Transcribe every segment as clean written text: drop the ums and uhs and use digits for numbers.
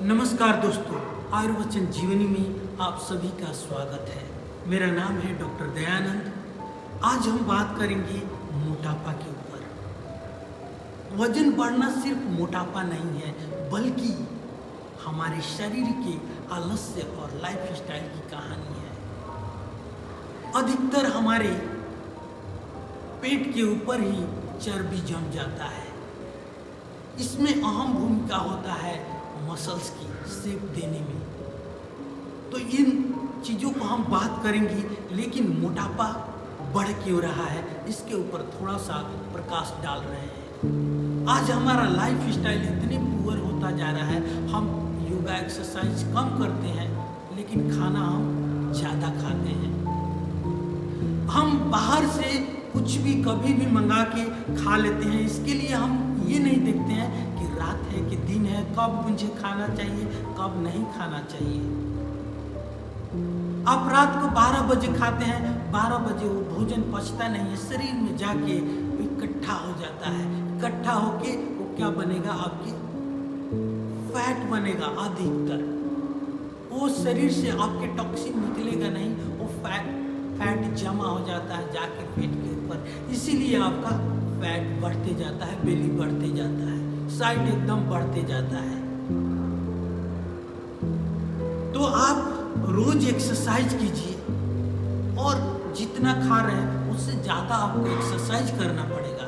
नमस्कार दोस्तों, आयुर्वचन जीवनी में आप सभी का स्वागत है। मेरा नाम है डॉक्टर दयानंद। आज हम बात करेंगे मोटापा के ऊपर। वजन बढ़ना सिर्फ मोटापा नहीं है, बल्कि हमारे शरीर के आलस्य और लाइफ स्टाइल की कहानी है। अधिकतर हमारे पेट के ऊपर ही चर्बी जम जाता है। इसमें अहम भूमिका होता है मसल्स की शेप देने में। तो इन चीज़ों को हम बात करेंगे, लेकिन मोटापा बढ़ क्यों रहा है इसके ऊपर थोड़ा सा प्रकाश डाल रहे हैं। आज हमारा लाइफ स्टाइल इतने पुअर होता जा रहा है, हम योगा एक्सरसाइज कम करते हैं, लेकिन खाना हम ज़्यादा खाते हैं। हम बाहर से कुछ भी कभी भी मंगा के खा लेते हैं। इसके लिए हम ये नहीं देखते हैं कि रात है कि दिन है, कब मुझे खाना चाहिए, कब नहीं खाना चाहिए। आप रात को 12 बजे खाते हैं, 12 बजे वो भोजन पचता नहीं है, शरीर में जाके इकट्ठा हो जाता है। इकट्ठा होके वो क्या बनेगा, आपकी फैट बनेगा अधिकतर। वो शरीर से आपके टॉक्सिन निकलेगा नहीं, वो फैट जमा हो जाता है जाके पेट के ऊपर। इसीलिए आपका फैट बढ़ते जाता है, बेली बढ़ते जाता है, साइड एकदम बढ़ते जाता है। तो आप रोज एक्सरसाइज कीजिए, और जितना खा रहे हैं उससे ज़्यादा आपको एक्सरसाइज करना पड़ेगा।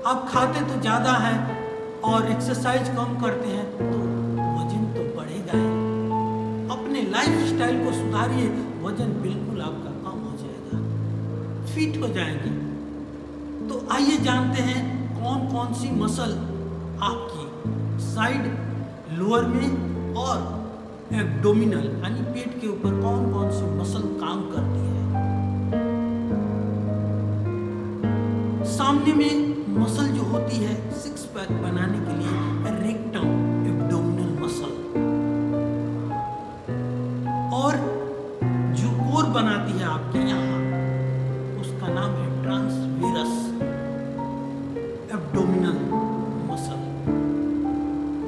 आप खाते तो ज़्यादा हैं और एक्सरसाइज कम करते हैं तो वजन तो बढ़ेगा ही। अपने लाइफ स्टाइल को सुधारिए, वजन बिल्कुल आपका कम हो जाएगा, फिट हो जाएंगे। तो आइए जानते हैं कौन कौन सी मसल आपकी साइड लोअर में और एब्डोमिनल यानी पेट के ऊपर कौन कौन सी मसल काम करती है। सामने में मसल जो होती है सिक्स पैक बनाने के लिए, रेक्टम एब्डोमिनल मसल, और जो कोर बनाती है आपके यहाँ उसका नाम है ट्रांसवेरस एब्डोमिनल मसल,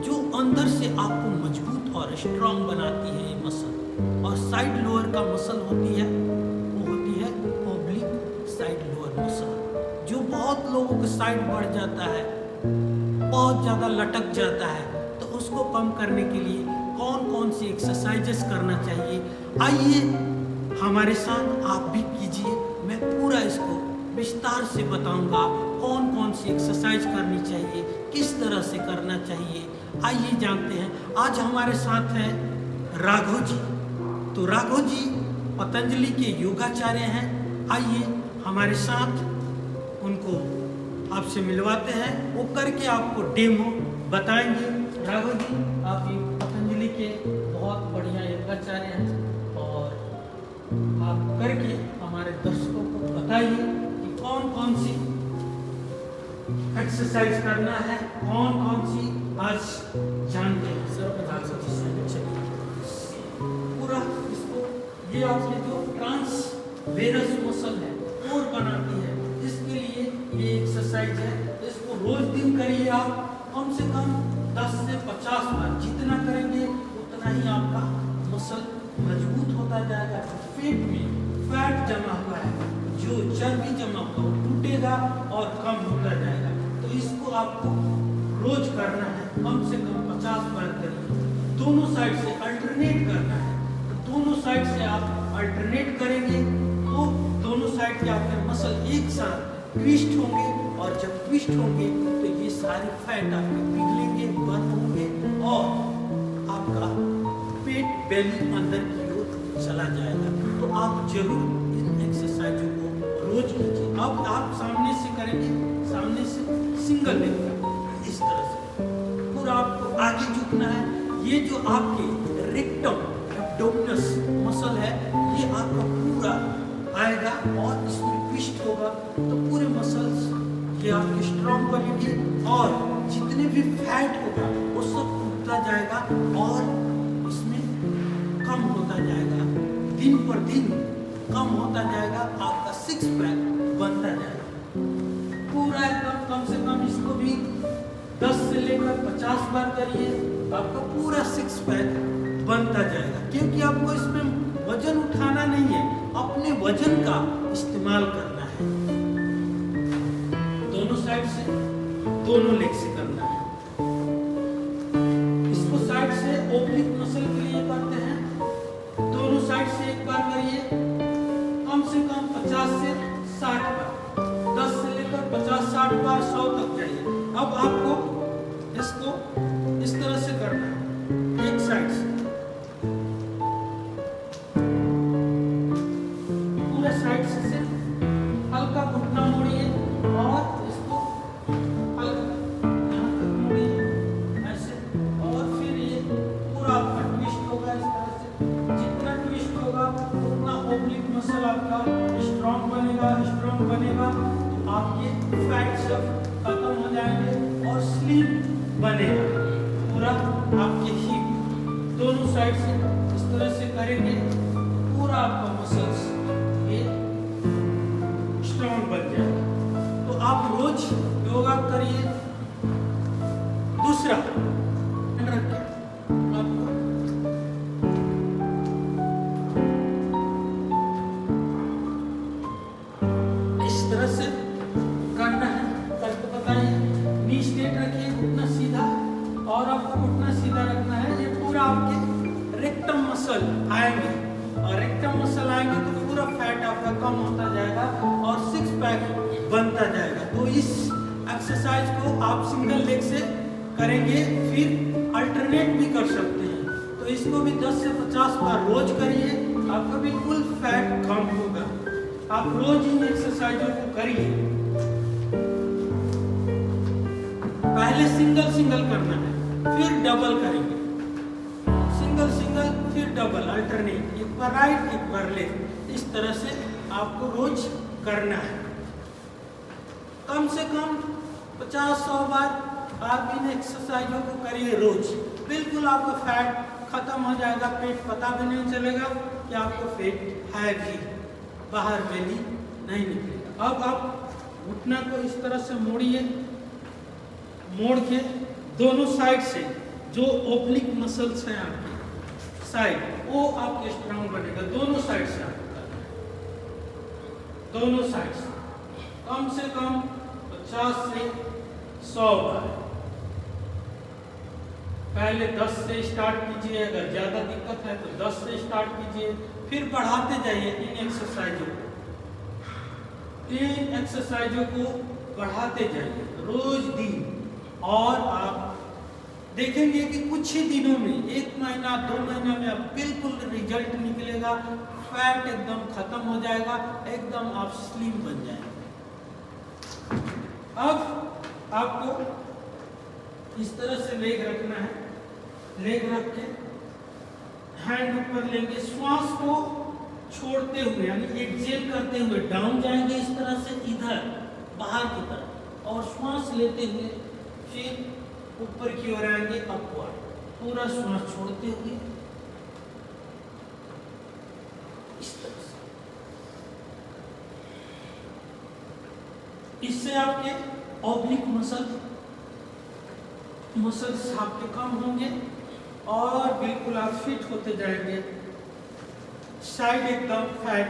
जो अंदर से आपको मजबूत और स्ट्रांग बनाती है ये मसल। और साइड लोअर का मसल होती है, वो होती है ओब्लिक साइड लोअर मसल, जो बहुत लोगों के साइड बढ़ जाता है, बहुत ज़्यादा लटक जाता है। तो उसको कम करने के लिए कौन कौन सी एक्सरसाइजेस करना चाहिए, आइए हमारे साथ आप भी कीजिए। मैं पूरा इसको विस्तार से बताऊंगा कौन कौन सी एक्सरसाइज करनी चाहिए, किस तरह से करना चाहिए। आइए जानते हैं। आज हमारे साथ हैं राघव जी। तो राघव जी पतंजलि के योगाचार्य हैं। आइए हमारे साथ उनको आपसे मिलवाते हैं, वो करके आपको डेमो बताएंगे। राघव जी, आप ये पतंजलि के बहुत बढ़िया योगाचार्य हैं, और आप करके हमारे दर्शकों को बताइए कि कौन कौन सी एक्सरसाइज करना है, कौन कौन सी आज जानते हैं। पूरा इसको, ये आपके जो ट्रांसवेरस मसल है कोर बनाती है, इसके लिए ये एक्सरसाइज है। इसको रोज दिन करिए आप, कम से कम 10 से 50 बार। जितना करेंगे उतना ही आपका मसल मजबूत होता जाएगा। पेट में फैट जमा हुआ है, जो चर्बी जमा हुआ वो टूटेगा और कम होता जाएगा। तो इसको आपको रोज करना है, कम से कम 50 बार करिए। दोनों साइड से अल्टरनेट करना है। तो दोनों साइड से आप अल्टरनेट करेंगे तो दोनों साइड के आपके मसल एक साथ ट्विस्ट होंगे, और जब ट्विस्ट होंगे तो ये सारे फैट आपके पिघलेंगे, बर्न होंगे, और आपका पेट बेली अंदर की ओर चला जाएगा। तो आप जरूर इन एक्सरसाइजों को रोज कीजिए। अब आप सामने से करेंगे, सामने से सिंगल लेग का, इस तरह से पूरा आपको आगे झुकना है। ये जो आपके रेक्टम एब्डोमिनस मसल है, ये आपका पूरा आएगा और इसमें ट्विस्ट होगा, तो पूरे मसल्स ये आपके स्ट्रॉन्ग बनेंगे, और जितने भी फैट होगा वो सब टूटता जाएगा और इसमें कम होता जाएगा। दिन पर दिन कम होता जाएगा, आपका सिक्स पैक बनता जाएगा पूरा एकदम। कम से कम इसको भी 10 से लेकर 50 बार करिए, आपका पूरा 6 पैक बनता जाएगा। क्योंकि आपको इसमें वजन उठाना नहीं है, अपने वजन का इस्तेमाल करना है। दोनों साइड से, दोनों लेग से करना है। इसको साइड से ओब्लिक मसल के लिए करते हैं। दोनों साइड से एक बार करिए, कम से कम 50 से 60 बार, 10 से लेकर 50-60 बार 100 तक जाइए। अब आपको इसको इस तरह से करना है, एक साइड से पूरे साइड से हल्का घुटना मोड़िए और इसको हल्का यहाँ तक मोड़िए ऐसे, और फिर ये पूरा आपका ट्विस्ट होगा इस तरह से। जितना ट्विस्ट होगा उतना ओब्लिक मसल आपका स्ट्रॉन्ग बनेगा, तो आपके फैट सब खत्म हो जाएंगे और स्लिम बनेगा पूरा। आपके हिप दोनों साइड से इस तरह से करेंगे, पूरा आपका मसल्स ये स्ट्रॉन्ग बन जाएगा। तो आप रोज योगा करिए। दूसरा रखिए, आपको इस तरह से करना है। करके बताइए, नी स्ट्रेट रखिए, घुटना सीधा, और आपको घुटना सीधा रखना है। ये पूरा आपके रेक्टम मसल आएंगे, और रेक्टम मसल आएंगे तो पूरा फैट आपका कम होता जाएगा और 6 पैक बनता जाएगा। तो इस एक्सरसाइज को आप सिंगल लेग से करेंगे, फिर अल्टरनेट भी कर सकते हैं। तो इसको भी 10 से 50 बार रोज करिए, आपका बिल्कुल फैट कम होगा। आप रोज इन एक्सरसाइजों को करिए। पहले सिंगल करना है, फिर डबल करेंगे, सिंगल फिर डबल, अल्टरनेट, एक बार राइट एक बार लेफ्ट। इस तरह से आपको रोज करना है। कम से कम 50-100 बार आप इन एक्सरसाइजों को करिए रोज। बिल्कुल आपका फैट खत्म हो जाएगा, पेट पता भी नहीं चलेगा कि आपको पेट है भी, बाहर बेली नहीं निकलेगा। अब आप घुटना को इस तरह से मोड़िए, मोड़ के दोनों साइड से जो ओब्लिक मसल्स हैं आपके साइड, वो आपके स्ट्रांग बनेगा। दोनों साइड से आपको करना है, दोनों साइड से कम से कम 50 से 100 बार। पहले 10 से स्टार्ट कीजिए, अगर ज्यादा दिक्कत है तो 10 से स्टार्ट कीजिए, फिर बढ़ाते जाइए इन एक्सरसाइजों को बढ़ाते जाइए रोज दिन। और आप देखेंगे कि कुछ ही दिनों में, 1 महीना 2 महीना में आप बिल्कुल रिजल्ट निकलेगा, फैट एकदम खत्म हो जाएगा, एकदम आप स्लिम बन जाएंगे। अब आपको इस तरह से लेग रखना है, लेग रख के हैंड ऊपर लेंगे, श्वास को छोड़ते हुए यानी एक्सेल करते हुए डाउन जाएंगे इस तरह से, इधर बाहर की तरफ, और श्वास लेते हुए फिर ऊपर की ओर आएंगे, अपवर्ड, पूरा श्वास छोड़ते हुए इस तरह से। इससे आपके ऑब्लिक मसल्स आपके कम होंगे और बिल्कुल आप फिट होते जाएंगे, साइड एकदम फैट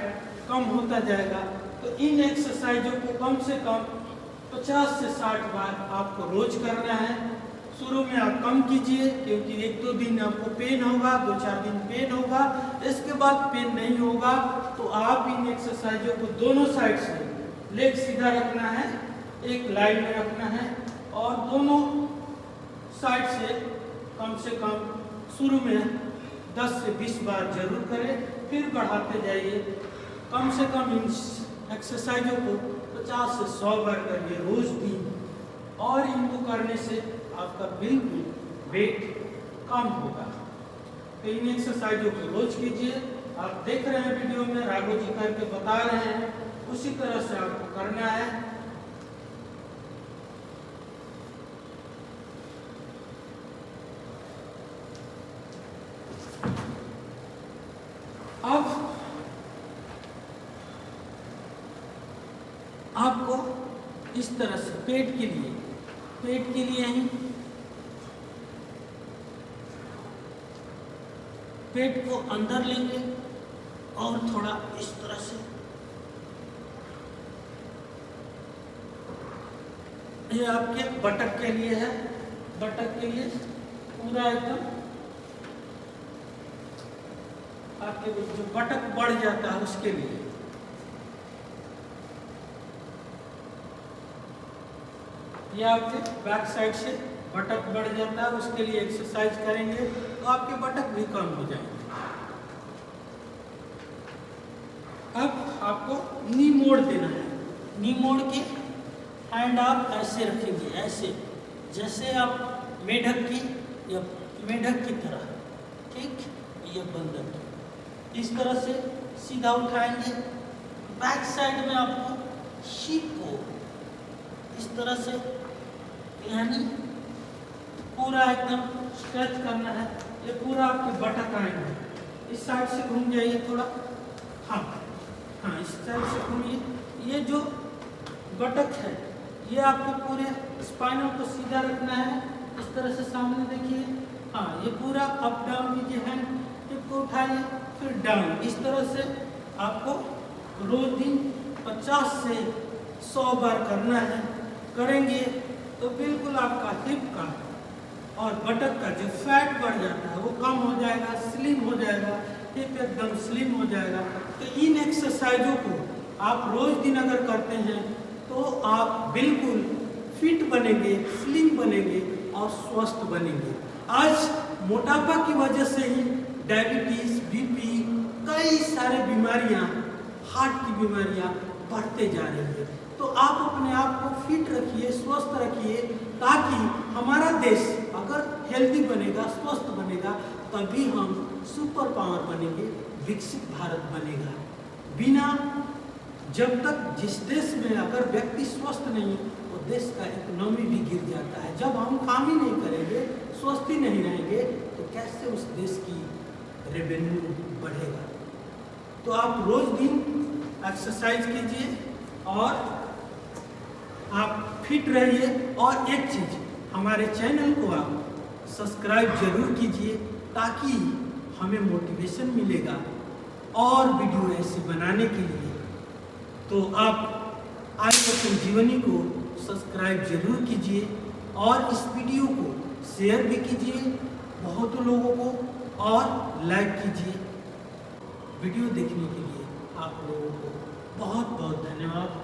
कम होता जाएगा। तो इन एक्सरसाइजों को कम से कम 50 से 60 बार आपको रोज करना है। शुरू में आप कम कीजिए, क्योंकि 1-2 दिन आपको पेन होगा, 2-4 दिन पेन होगा, इसके बाद पेन नहीं होगा। तो आप इन एक्सरसाइजों को दोनों साइड से, लेग सीधा रखना है, एक लाइन में रखना है, और दोनों साइड से कम शुरू में 10 से 20 बार जरूर करें, फिर बढ़ाते जाइए। कम से कम इन एक्सरसाइजों को 50 से 100 बार करिए रोज दिन, और इनको करने से आपका बिल्कुल वेट कम होगा। तो इन एक्सरसाइजों को रोज कीजिए। आप देख रहे हैं वीडियो में, राघव जी करके बता रहे हैं, उसी तरह से आपको करना है। अब आपको इस तरह से पेट के लिए ही पेट को अंदर लेंगे और थोड़ा इस तरह से, ये आपके बटक के लिए है, बटक के लिए पूरा एकदम आपके जो बटक बढ़ जाता है उसके लिए। ये आपके बैक साइड से बटक बढ़ जाता है, उसके लिए एक्सरसाइज करेंगे तो आपके बटक भी कम हो जाएंगे। अब आपको नी मोड़ देना है। नी मोड़ के हैंड आप ऐसे रखेंगे, ऐसे जैसे आप मेढक की या मेढक की तरह, ठीक, ये बंदर की इस तरह से सीधा उठाएंगे। बैक साइड में आपको शीप को इस तरह से यानी पूरा एकदम स्ट्रेच करना है। ये पूरा आपके बटक आएंगे। इस साइड से घूम जाइए थोड़ा, हाँ हाँ, इस साइड से घूमिए। ये जो बटक है ये आपके पूरे स्पाइनल को सीधा रखना है, इस तरह से सामने देखिए। हाँ, ये पूरा अप डाउन कीजिए, हैंड टिप को उठाइए फिर डाउन। इस तरह से आपको रोज दिन 50 से 100 बार करना है। करेंगे तो बिल्कुल आपका हिप का और बटक का जो फैट बढ़ जाता है वो कम हो जाएगा, स्लिम हो जाएगा, हिप एकदम स्लिम हो जाएगा। तो इन एक्सरसाइजों को आप रोज दिन अगर करते हैं तो आप बिल्कुल फिट बनेंगे, स्लिम बनेंगे और स्वस्थ बनेंगे। आज मोटापा की वजह से ही डायबिटीज, बीपी, कई सारे बीमारियां, हार्ट की बीमारियां बढ़ते जा रही है। तो आप अपने आप को फिट रखिए, स्वस्थ रखिए, ताकि हमारा देश अगर हेल्दी बनेगा, स्वस्थ बनेगा, तभी हम सुपर पावर बनेंगे, विकसित भारत बनेगा। बिना जब तक जिस देश में अगर व्यक्ति स्वस्थ नहीं वो देश का इकोनॉमी भी गिर जाता है। जब हम काम ही नहीं करेंगे, स्वस्थ ही नहीं रहेंगे, तो कैसे उस देश की रेवेन्यू बढ़ेगा। तो आप रोज दिन एक्सरसाइज कीजिए और आप फिट रहिए। और एक चीज, हमारे चैनल को आप सब्सक्राइब जरूर कीजिए ताकि हमें मोटिवेशन मिलेगा और वीडियो ऐसे बनाने के लिए। तो आप आज बच्चन जीवनी को सब्सक्राइब जरूर कीजिए और इस वीडियो को शेयर भी कीजिए बहुत लोगों को और लाइक कीजिए। वीडियो देखने के लिए आप लोगों को बहुत बहुत धन्यवाद।